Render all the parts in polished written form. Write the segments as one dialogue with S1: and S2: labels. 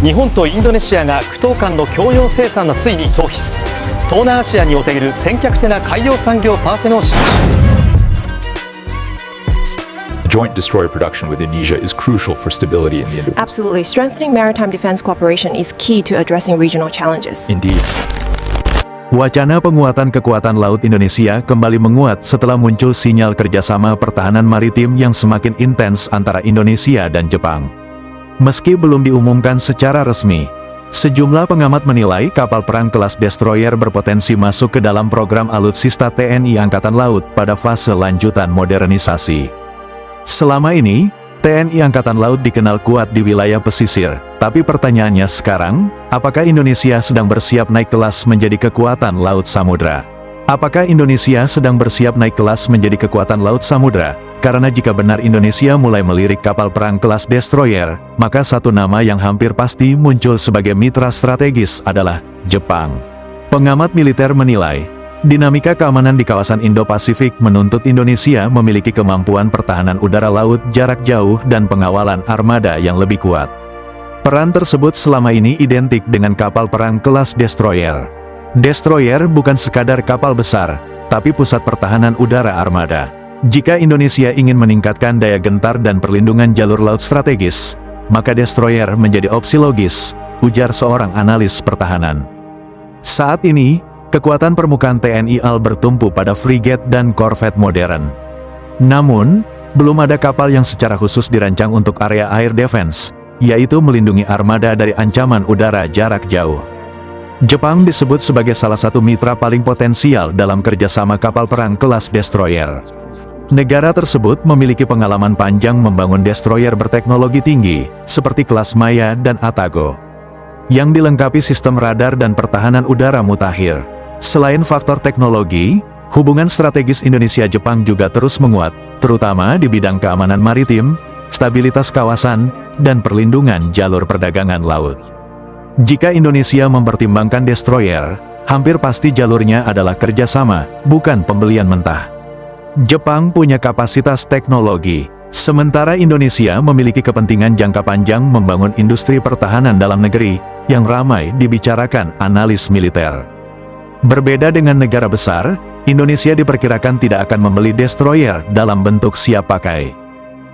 S1: 日本とインドネシアが駆闘艦の共用生産のついに逃避す。東南アジアにおける先脚手な海洋産業パーセの進
S2: Joint destroyer production with Indonesia is crucial for stability in the Indo-Pacific.
S3: Absolutely. Strengthening maritime defense cooperation is key to addressing regional challenges.
S2: Indeed.
S4: Wacana penguatan kekuatan laut Indonesia kembali menguat setelah muncul sinyal kerjasama pertahanan maritim yang semakin intens antara Indonesia dan Jepang. Meski belum diumumkan secara resmi, sejumlah pengamat menilai kapal perang kelas destroyer berpotensi masuk ke dalam program alutsista TNI Angkatan Laut pada fase lanjutan modernisasi. Selama ini, TNI Angkatan Laut dikenal kuat di wilayah pesisir, tapi pertanyaannya sekarang, apakah Indonesia sedang bersiap naik kelas menjadi kekuatan laut samudra? Apakah Indonesia sedang bersiap naik kelas menjadi kekuatan laut samudra? Karena jika benar Indonesia mulai melirik kapal perang kelas destroyer, maka satu nama yang hampir pasti muncul sebagai mitra strategis adalah Jepang. Pengamat militer menilai, dinamika keamanan di kawasan Indo-Pasifik menuntut Indonesia memiliki kemampuan pertahanan udara laut jarak jauh dan pengawalan armada yang lebih kuat. Peran tersebut selama ini identik dengan kapal perang kelas destroyer. Destroyer bukan sekadar kapal besar, tapi pusat pertahanan udara armada. Jika Indonesia ingin meningkatkan daya gentar dan perlindungan jalur laut strategis, maka destroyer menjadi opsi logis, ujar seorang analis pertahanan. Saat ini, kekuatan permukaan TNI AL bertumpu pada frigate dan korvet modern. Namun, belum ada kapal yang secara khusus dirancang untuk area air defense, yaitu melindungi armada dari ancaman udara jarak jauh. Jepang disebut sebagai salah satu mitra paling potensial dalam kerjasama kapal perang kelas destroyer. Negara tersebut memiliki pengalaman panjang membangun destroyer berteknologi tinggi, seperti kelas Maya dan Atago, yang dilengkapi sistem radar dan pertahanan udara mutakhir. Selain faktor teknologi, hubungan strategis Indonesia-Jepang juga terus menguat, terutama di bidang keamanan maritim, stabilitas kawasan, dan perlindungan jalur perdagangan laut. Jika Indonesia mempertimbangkan destroyer, hampir pasti jalurnya adalah kerjasama, bukan pembelian mentah. Jepang punya kapasitas teknologi, sementara Indonesia memiliki kepentingan jangka panjang membangun industri pertahanan dalam negeri, yang ramai dibicarakan analis militer. Berbeda dengan negara besar, Indonesia diperkirakan tidak akan membeli destroyer dalam bentuk siap pakai.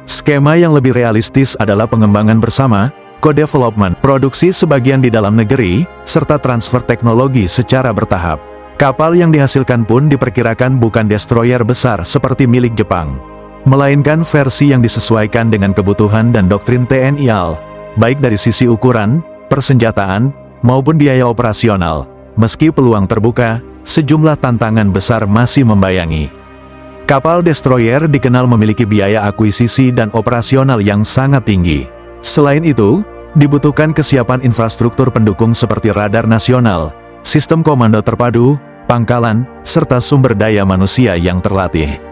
S4: Skema yang lebih realistis adalah pengembangan bersama, co-development, produksi sebagian di dalam negeri, serta transfer teknologi secara bertahap. Kapal yang dihasilkan pun diperkirakan bukan destroyer besar seperti milik Jepang, melainkan versi yang disesuaikan dengan kebutuhan dan doktrin TNI AL, baik dari sisi ukuran, persenjataan, maupun biaya operasional. Meski peluang terbuka, sejumlah tantangan besar masih membayangi. Kapal destroyer dikenal memiliki biaya akuisisi dan operasional yang sangat tinggi. Selain itu, dibutuhkan kesiapan infrastruktur pendukung seperti radar nasional, sistem komando terpadu, pangkalan, serta sumber daya manusia yang terlatih.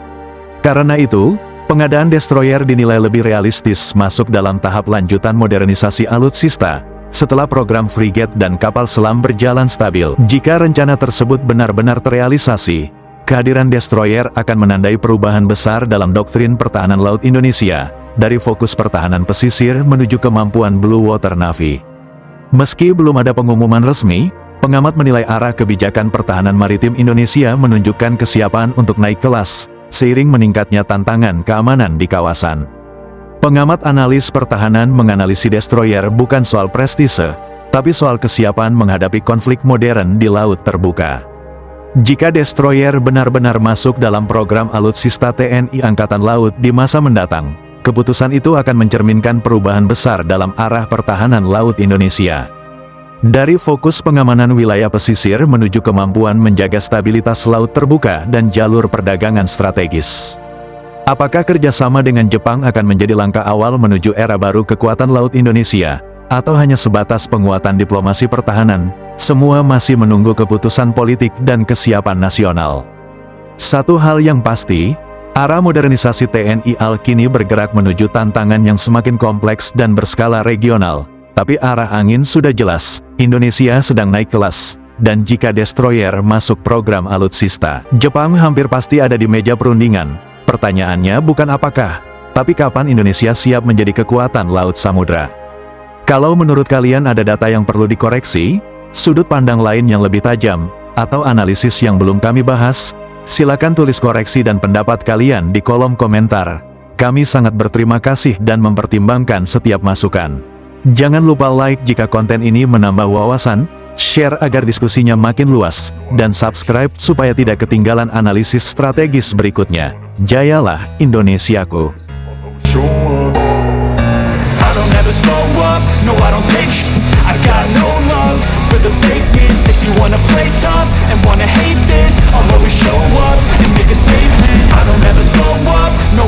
S4: Karena itu, pengadaan destroyer dinilai lebih realistis masuk dalam tahap lanjutan modernisasi alutsista, setelah program frigate dan kapal selam berjalan stabil. Jika rencana tersebut benar-benar terrealisasi, kehadiran destroyer akan menandai perubahan besar dalam doktrin pertahanan laut Indonesia, dari fokus pertahanan pesisir menuju kemampuan Blue Water Navy. Meski belum ada pengumuman resmi, pengamat menilai arah kebijakan pertahanan maritim Indonesia menunjukkan kesiapan untuk naik kelas, seiring meningkatnya tantangan keamanan di kawasan. Pengamat analis pertahanan menganalisis destroyer bukan soal prestise, tapi soal kesiapan menghadapi konflik modern di laut terbuka. Jika destroyer benar-benar masuk dalam program alutsista TNI Angkatan Laut di masa mendatang, keputusan itu akan mencerminkan perubahan besar dalam arah pertahanan laut Indonesia. Dari fokus pengamanan wilayah pesisir menuju kemampuan menjaga stabilitas laut terbuka dan jalur perdagangan strategis. Apakah kerjasama dengan Jepang akan menjadi langkah awal menuju era baru kekuatan laut Indonesia, atau hanya sebatas penguatan diplomasi pertahanan? Semua masih menunggu keputusan politik dan kesiapan nasional. Satu hal yang pasti, arah modernisasi TNI AL kini bergerak menuju tantangan yang semakin kompleks dan berskala regional. Tapi arah angin sudah jelas, Indonesia sedang naik kelas, dan jika destroyer masuk program alutsista, Jepang hampir pasti ada di meja perundingan. Pertanyaannya bukan apakah, tapi kapan Indonesia siap menjadi kekuatan laut samudra. Kalau menurut kalian ada data yang perlu dikoreksi, sudut pandang lain yang lebih tajam, atau analisis yang belum kami bahas, silakan tulis koreksi dan pendapat kalian di kolom komentar. Kami sangat berterima kasih dan mempertimbangkan setiap masukan. Jangan lupa like jika konten ini menambah wawasan, share agar diskusinya makin luas, dan subscribe supaya tidak ketinggalan analisis strategis berikutnya. Jayalah Indonesiaku!
S5: I don't ever slow up, no I don't